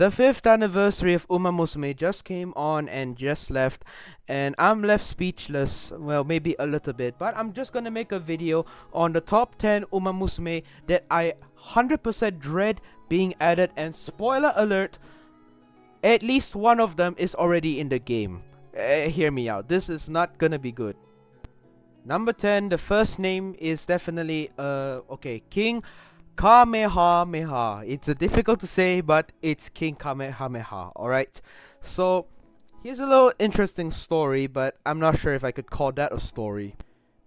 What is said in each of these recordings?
The 5th anniversary of Umamusume just came on and just left, and I'm left speechless. Well, maybe a little bit, but I'm just gonna make a video on the top 10 Umamusume that I 100% dread being added, and spoiler alert, at least one of them is already in the game. Hear me out, this is not gonna be good. Number 10, the first name is definitely, King Kamehameha. It's difficult to say, but it's King Kamehameha, alright? So, here's a little interesting story, but I'm not sure if I could call that a story.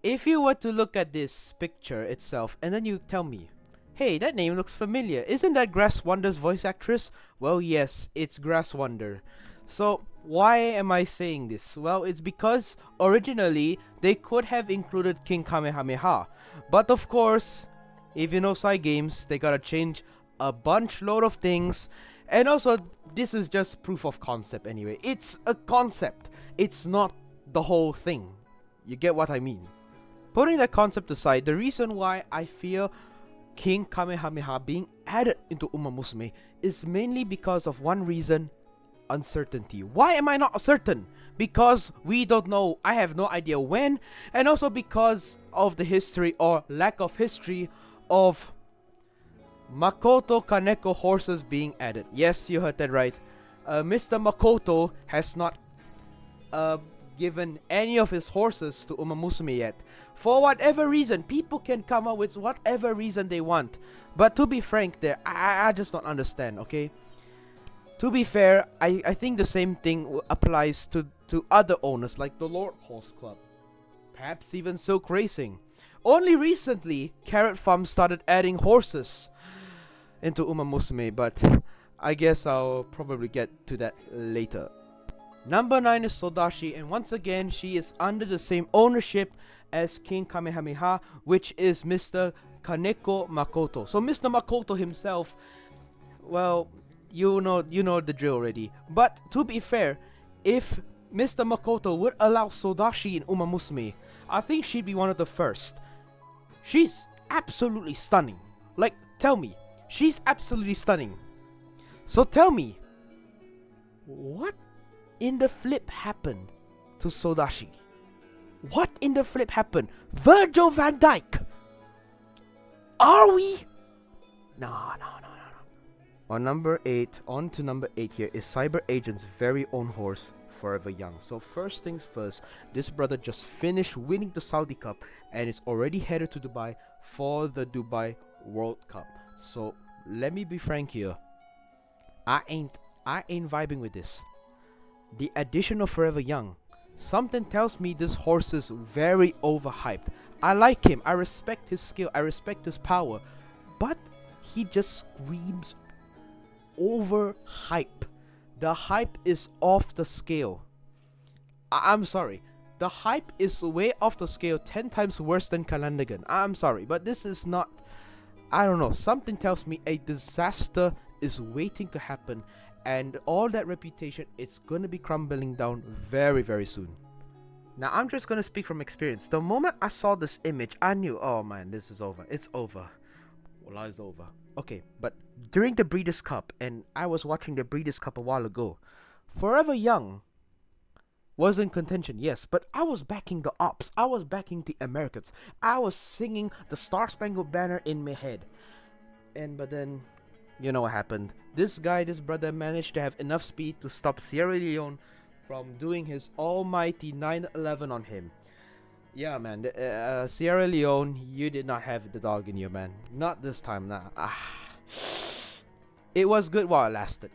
If you were to look at this picture itself, and then you tell me, hey, that name looks familiar. Isn't that Grass Wonder's voice actress? Well, yes, it's Grass Wonder. So, why am I saying this? Well, it's because originally they could have included King Kamehameha. But of course, if you know side games, they gotta change a load of things. And also, this is just proof of concept anyway. It's a concept. It's not the whole thing. You get what I mean? Putting that concept aside, the reason why I feel King Kamehameha being added into Umamusume is mainly because of one reason: uncertainty. Why am I not certain? Because we don't know. I have no idea when, and also because of the history or lack of history of Makoto Kaneko horses being added. Yes, you heard that right. Mr. Makoto has not given any of his horses to Umamusume yet. For whatever reason, people can come up with whatever reason they want. But to be frank there, I just don't understand, okay? To be fair, I think the same thing applies to other owners like the Lord Horse Club. Perhaps even Silk Racing. Only recently, Carrot Farm started adding horses into Umamusume, but I guess I'll probably get to that later. Number 9 is Sodashi, and once again, she is under the same ownership as King Kamehameha, which is Mr. Kaneko Makoto. So Mr. Makoto himself, well, you know the drill already. But to be fair, if Mr. Makoto would allow Sodashi in Umamusume, I think she'd be one of the first. She's absolutely stunning. Like, tell me, she's absolutely stunning. So tell me, what in the flip happened to Sodashi? What in the flip happened? Virgil van Dijk! Are we? No. On to number 8 here is Cyber Agent's very own horse, Forever Young. So first things first, this brother just finished winning the Saudi Cup and is already headed to Dubai for the Dubai World Cup. So let me be frank here. I ain't vibing with this. The addition of Forever Young, something tells me this horse is very overhyped. I like him, I respect his skill, I respect his power, but he just screams overhype. The hype is off the scale. I'm sorry. The hype is way off the scale, 10 times worse than Kalandagan. I'm sorry, but this is not... I don't know. Something tells me a disaster is waiting to happen, and all that reputation is gonna be crumbling down very, very soon. Now, I'm just gonna speak from experience. The moment I saw this image, I knew, oh man, this is over. It's over. Well, it's over. Okay, but during the Breeders' Cup, and I was watching the Breeders' Cup a while ago, Forever Young was in contention, yes, but I was backing the Ops. I was backing the Americans. I was singing the Star Spangled Banner in my head. But then, you know what happened. This brother managed to have enough speed to stop Sierra Leone from doing his almighty 911 on him. Yeah, man, Sierra Leone, you did not have the dog in you, man. Not this time, nah. It was good while it lasted.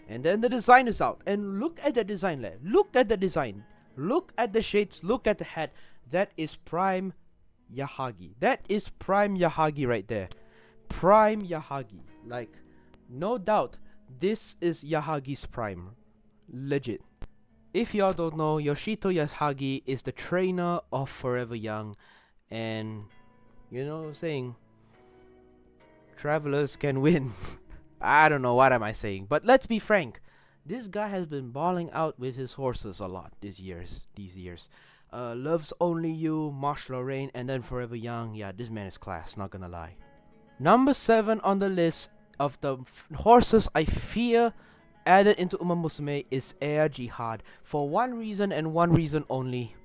And then the design is out. And look at the design, lad. Look at the design. Look at the shades. Look at the hat. That is prime Yahagi. That is prime Yahagi right there. Prime Yahagi. Like, no doubt, this is Yahagi's prime. Legit. If y'all don't know, Yoshito Yahagi is the trainer of Forever Young, and you know what I'm saying, travelers can win. I don't know what am I saying, but let's be frank, this guy has been balling out with his horses a lot these years. Loves Only You, Marsh Lorraine, and then Forever Young. Yeah, this man is class, not gonna lie. Number 7 on the list, horses I fear added into Umamusume is Air Jihad for one reason and one reason only.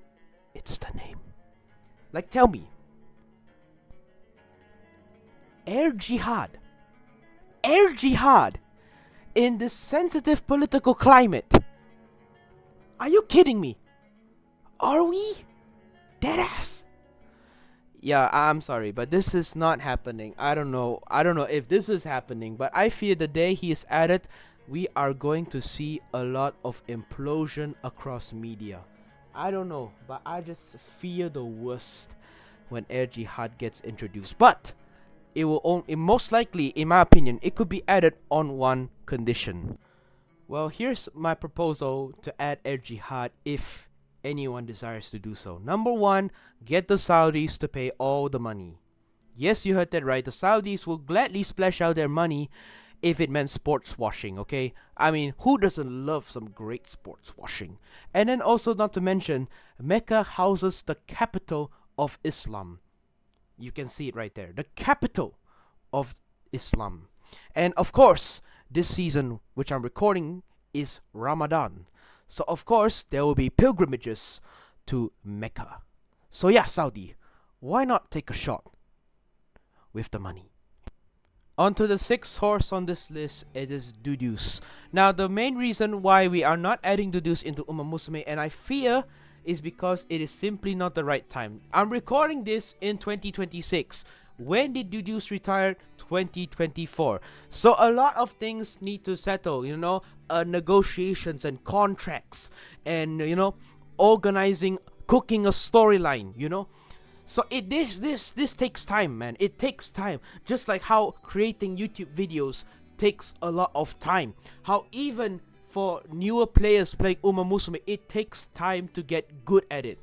It's the name. Like, tell me, Air Jihad, Air Jihad, in this sensitive political climate. Are you kidding me? Are we? Deadass. Yeah, I'm sorry, but this is not happening. I don't know if this is happening, but I fear the day he is added, we are going to see a lot of implosion across media. I don't know, but I just fear the worst when Air Jihad gets introduced. But it most likely, in my opinion, it could be added on one condition. Well, here's my proposal to add Air Jihad if anyone desires to do so. Number one, get the Saudis to pay all the money. Yes, you heard that right. The Saudis will gladly splash out their money if it meant sports washing, okay? I mean, who doesn't love some great sports washing? And then also, not to mention, Mecca houses the capital of Islam. You can see it right there. The capital of Islam. And of course, this season, which I'm recording, is Ramadan. So of course, there will be pilgrimages to Mecca. So yeah, Saudi, why not take a shot with the money? On to the sixth horse on this list, it is Dudus. Now, the main reason why we are not adding Dudus into Umamusume, and I fear, is because it is simply not the right time. I'm recording this in 2026. When did Dudus retire? 2024. So a lot of things need to settle, negotiations and contracts, and organizing, cooking a storyline, So this takes time, man. It takes time. Just like how creating YouTube videos takes a lot of time. How even for newer players playing Umamusume, it takes time to get good at it.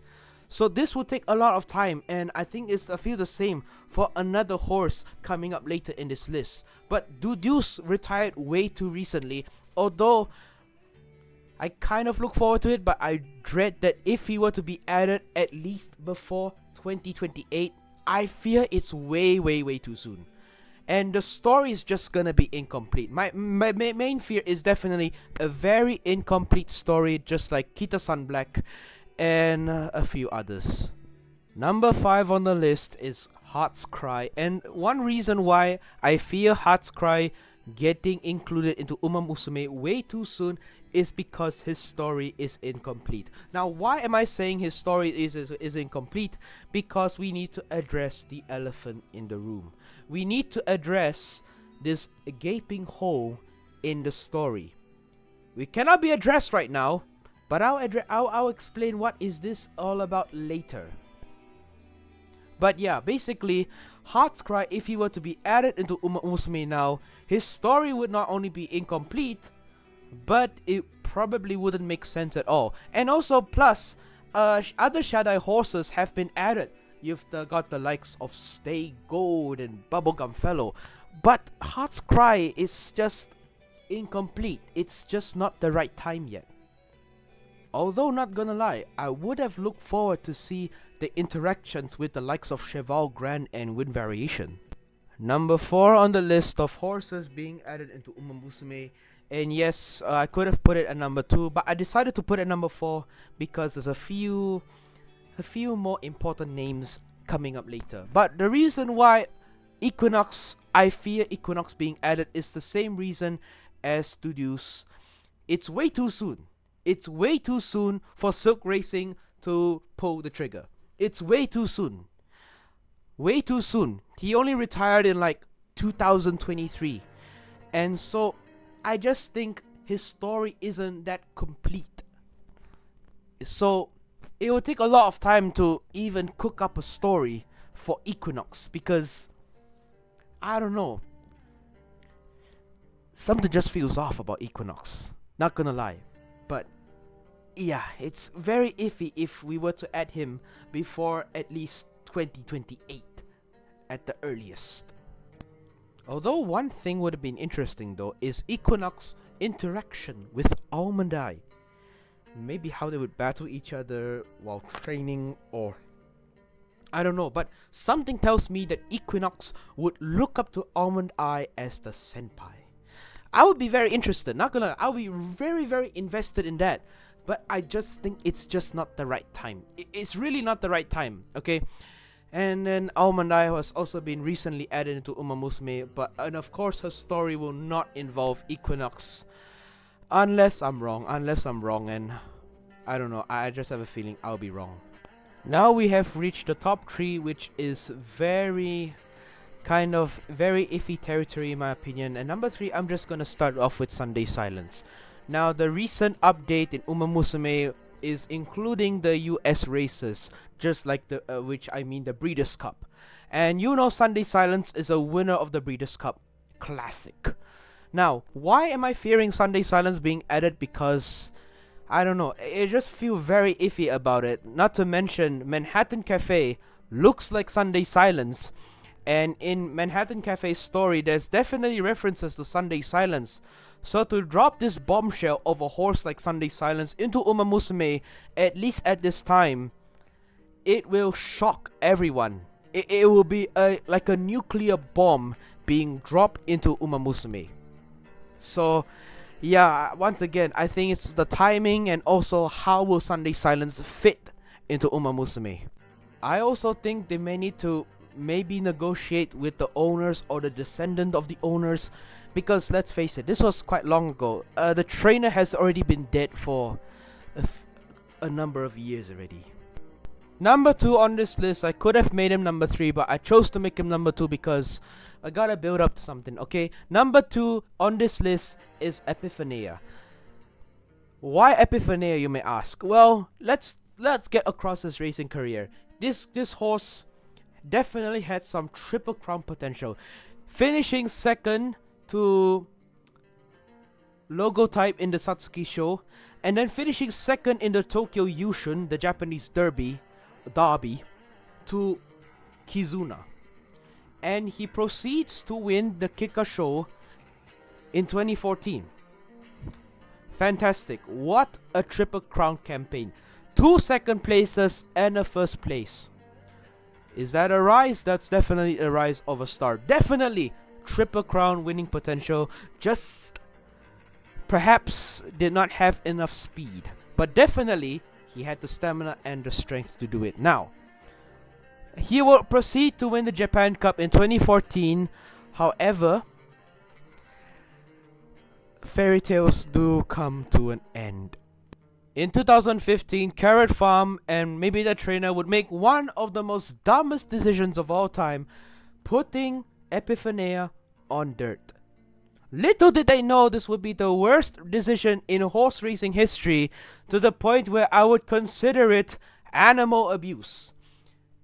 So this will take a lot of time, and I feel the same for another horse coming up later in this list. But Dudus retired way too recently, although I kind of look forward to it, but I dread that if he were to be added at least before 2028, I fear it's way too soon. And the story is just gonna be incomplete. My main fear is definitely a very incomplete story, just like Kita-san Black and a few others. Number 5 on the list is Heart's Cry, and one reason why I fear Heart's Cry getting included into Umamusume way too soon is because his story is incomplete. Now, why am I saying his story is incomplete? Because we need to address the elephant in the room. We need to address this gaping hole in the story. We cannot be addressed right now, but I'll explain what is this all about later. But yeah, basically, Heart's Cry, if he were to be added into Umamusume now, his story would not only be incomplete, but it probably wouldn't make sense at all. And also, plus, other Shaddai horses have been added. You've got the likes of Stay Gold and Bubblegum Fellow. But Heart's Cry is just incomplete. It's just not the right time yet. Although, not gonna lie, I would have looked forward to see the interactions with the likes of Cheval Grand and Wind Variation. Number 4 on the list of horses being added into Umamusume. And yes, I could have put it at number 2, but I decided to put it at number 4 because there's a few more important names coming up later. But the reason why I fear Equinox being added is the same reason as Dudus. It's way too soon. It's way too soon for Silk Racing to pull the trigger. It's way too soon. Way too soon. He only retired in like 2023. And so I just think his story isn't that complete. So it will take a lot of time to even cook up a story for Equinox because I don't know. Something just feels off about Equinox. Not gonna lie. But yeah, it's very iffy if we were to add him before at least 2028 at the earliest. Although one thing would have been interesting though is Equinox interaction with Almondai. Maybe how they would battle each other while training, or I don't know, but something tells me that Equinox would look up to Almond Eye as the senpai. I would be very interested, not gonna lie, I would be very, very invested in that. But I just think it's just not the right time. It's really not the right time, okay? And then Almond Eye has also been recently added into Umamusume, and of course her story will not involve Equinox. Unless I'm wrong, and I don't know, I just have a feeling I'll be wrong. Now we have reached the top 3, which is very very iffy territory in my opinion. And number 3, I'm just gonna start off with Sunday Silence. Now the recent update in Umamusume is including the US races, just like the the Breeders' Cup. And you know Sunday Silence is a winner of the Breeders' Cup Classic. Now, why am I fearing Sunday Silence being added? Because I don't know, I just feel very iffy about it. Not to mention Manhattan Cafe looks like Sunday Silence, and in Manhattan Cafe's story there's definitely references to Sunday Silence. So to drop this bombshell of a horse like Sunday Silence into Umamusume, at least at this time, it will shock everyone. It will be like a nuclear bomb being dropped into Umamusume. So yeah, once again, I think it's the timing and also how will Sunday Silence fit into Umamusume. I also think they may need to maybe negotiate with the owners or the descendant of the owners, because let's face it, this was quite long ago. The trainer has already been dead for a number of years already. Number 2 on this list, I could have made him number 3, but I chose to make him number 2 because I gotta build up to something, okay? Number 2 on this list is Epiphania. Why Epiphania, you may ask? Well, let's get across his racing career. This horse definitely had some Triple Crown potential. Finishing second to Logotype in the Satsuki show, and then finishing second in the Tokyo Yushun, the Japanese derby, to Kizuna. And he proceeds to win the Kika show in 2014. Fantastic. What a Triple Crown campaign. 2 second places and a first place. Is that a rise? That's definitely a rise of a star. Definitely Triple Crown winning potential. Just perhaps did not have enough speed. But definitely he had the stamina and the strength to do it. Now, he will proceed to win the Japan Cup in 2014. However, fairy tales do come to an end. In 2015, Carrot Farm and maybe the trainer would make one of the most dumbest decisions of all time, putting Epiphania on dirt. Little did they know this would be the worst decision in horse racing history, to the point where I would consider it animal abuse.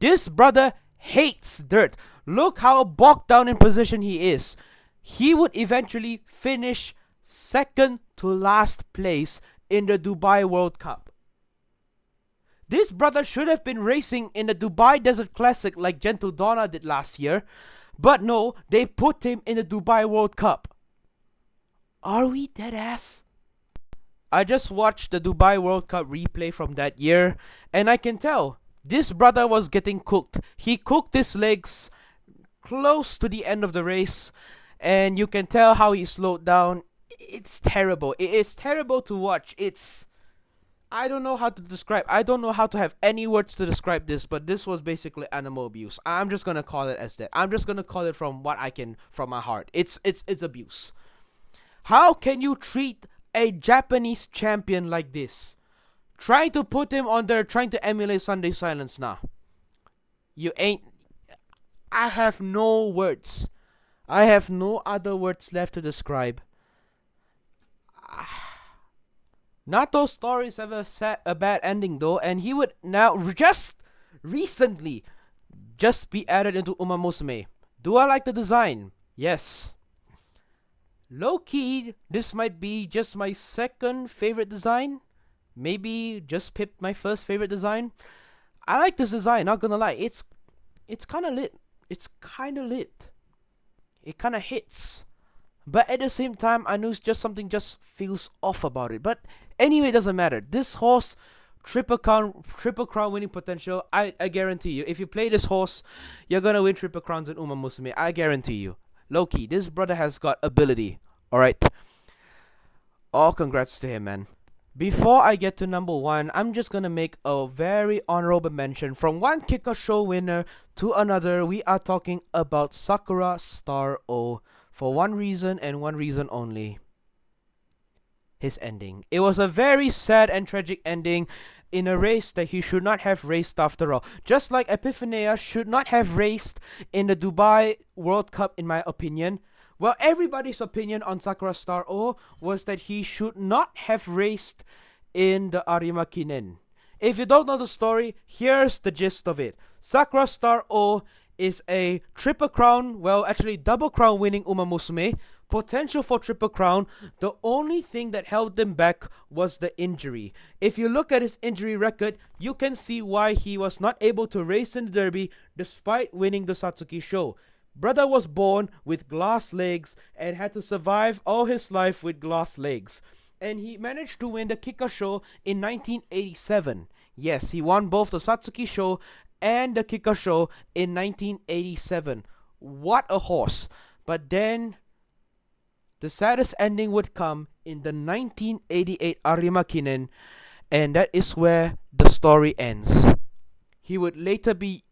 This brother hates dirt. Look how bogged down in position he is. He would eventually finish second to last place in the Dubai World Cup. This brother should have been racing in the Dubai Desert Classic like Gentle Donna did last year, but no, they put him in the Dubai World Cup. Are we dead ass? I just watched the Dubai World Cup replay from that year, and I can tell this brother was getting cooked. He cooked his legs close to the end of the race, and you can tell how he slowed down. It's terrible. It is terrible to watch. I don't know how to describe. I don't know how to have any words to describe this, but this was basically animal abuse. I'm just gonna call it as that. I'm just gonna call it from what I can, from my heart. It's abuse. How can you treat a Japanese champion like this? Trying to put him on there, trying to emulate Sunday Silence now. You ain't. I have no words. I have no other words left to describe. Nato's stories have a bad ending though, and he would now just recently just be added into Umamusume. Do I like the design? Yes. Low key, this might be just my second favorite design. Maybe just pipped my first favorite design. I like this design, not gonna lie. It's kinda lit. It's kinda lit. It kinda hits. But at the same time, I know just something just feels off about it. But anyway, it doesn't matter. This horse triple crown winning potential. I guarantee you. If you play this horse, you're gonna win triple crowns in Umamusume. I guarantee you. Low-key, this brother has got ability. Alright. All congrats to him, man. Before I get to number one, I'm just gonna make a very honorable mention. From one Kika Show winner to another, we are talking about Sakura Star O for one reason and one reason only. His ending. It was a very sad and tragic ending in a race that he should not have raced after all. Just like Epiphania should not have raced in the Dubai World Cup, in my opinion. Well, everybody's opinion on Sakura Star O was that he should not have raced in the Arima Kinen. If you don't know the story, here's the gist of it. Sakura Star O is a triple crown, well, actually double crown winning Umamusume. Potential for triple crown. The only thing that held him back was the injury. If you look at his injury record, you can see why he was not able to race in the Derby despite winning the Satsuki Show. Brother was born with glass legs and had to survive all his life with glass legs. And he managed to win the Kika Show in 1987. Yes, he won both the Satsuki Show and the Kika Show in 1987. What a horse. But then the saddest ending would come in the 1988 Arima Kinen, and that is where the story ends. He would later be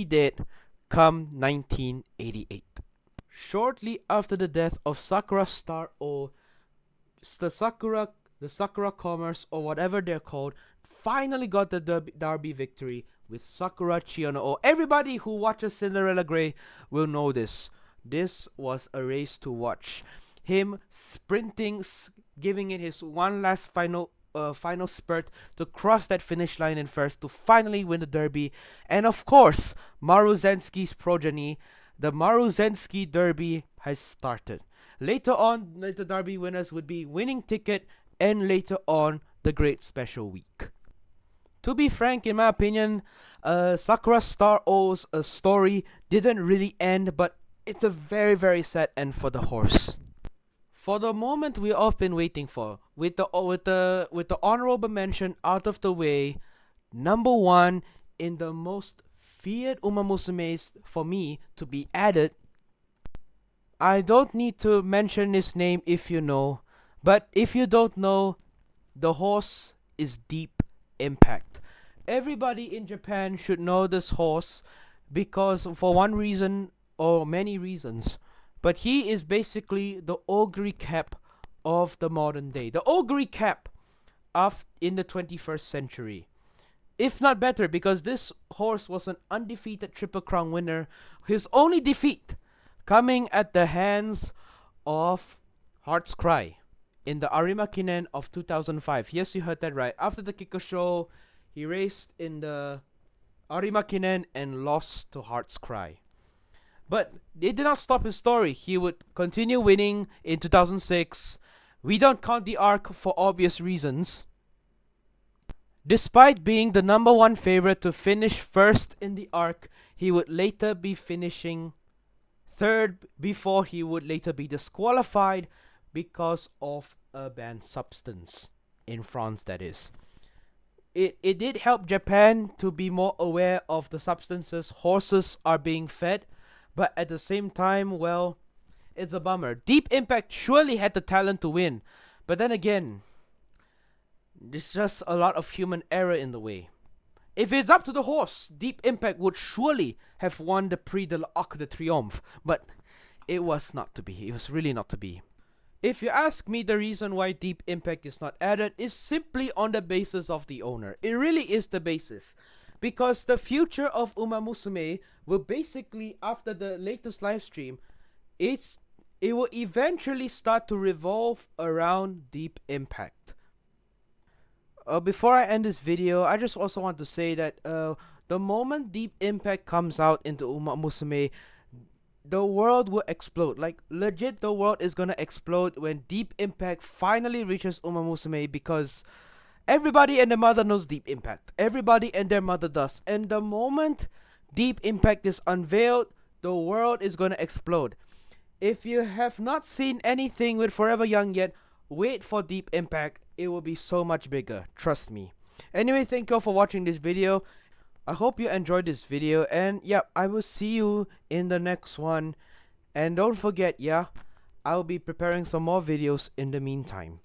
dead come 1988. Shortly after the death of Sakura Star O, the Sakura Commerce, or whatever they're called, finally got the Derby victory with Sakura Chiyono O. Everybody who watches Cinderella Grey will know this. This was a race to watch. Him sprinting, giving it his one last final spurt to cross that finish line in first to finally win the Derby. And of course, Maruzensky's progeny, the Maruzensky Derby has started. Later on, the Derby winners would be Winning Ticket and later on the Great Special Week. To be frank, in my opinion, Sakura Star O's story didn't really end, but it's a very, very sad end for the horse. For the moment we all been waiting for, with the honorable mention out of the way, number one in the most feared Umamusumes for me to be added. I don't need to mention his name if you know, but if you don't know, the horse is Deep Impact. Everybody in Japan should know this horse because for one reason or many reasons, but he is basically the Ogre Cap of the modern day. The Ogre Cap in the 21st century. If not better, because this horse was an undefeated Triple Crown winner. His only defeat coming at the hands of Heart's Cry in the Arima Kinen of 2005. Yes, you heard that right. After the Kiko Show, he raced in the Arima Kinen and lost to Heart's Cry. But it did not stop his story. He would continue winning in 2006. We don't count the arc for obvious reasons. Despite being the number one favorite to finish first in the arc, he would later be finishing third before he would later be disqualified because of a banned substance. In France, that is. It did help Japan to be more aware of the substances horses are being fed. But at the same time, well, it's a bummer. Deep Impact surely had the talent to win. But then again, there's just a lot of human error in the way. If it's up to the horse, Deep Impact would surely have won the Prix de l'Arc de Triomphe. But it was not to be. It was really not to be. If you ask me, the reason why Deep Impact is not added is simply on the basis of the owner. It really is the basis. Because the future of Umamusume will basically, after the latest live stream, it will eventually start to revolve around Deep Impact. Before I end this video, I just also want to say that the moment Deep Impact comes out into Umamusume, the world will explode. Like, legit, the world is gonna explode when Deep Impact finally reaches Umamusume, because everybody and their mother knows Deep Impact. Everybody and their mother does. And the moment Deep Impact is unveiled, the world is gonna explode. If you have not seen anything with Forever Young yet, wait for Deep Impact. It will be so much bigger. Trust me. Anyway, thank you all for watching this video. I hope you enjoyed this video, and yeah, I will see you in the next one. And don't forget, yeah, I'll be preparing some more videos in the meantime.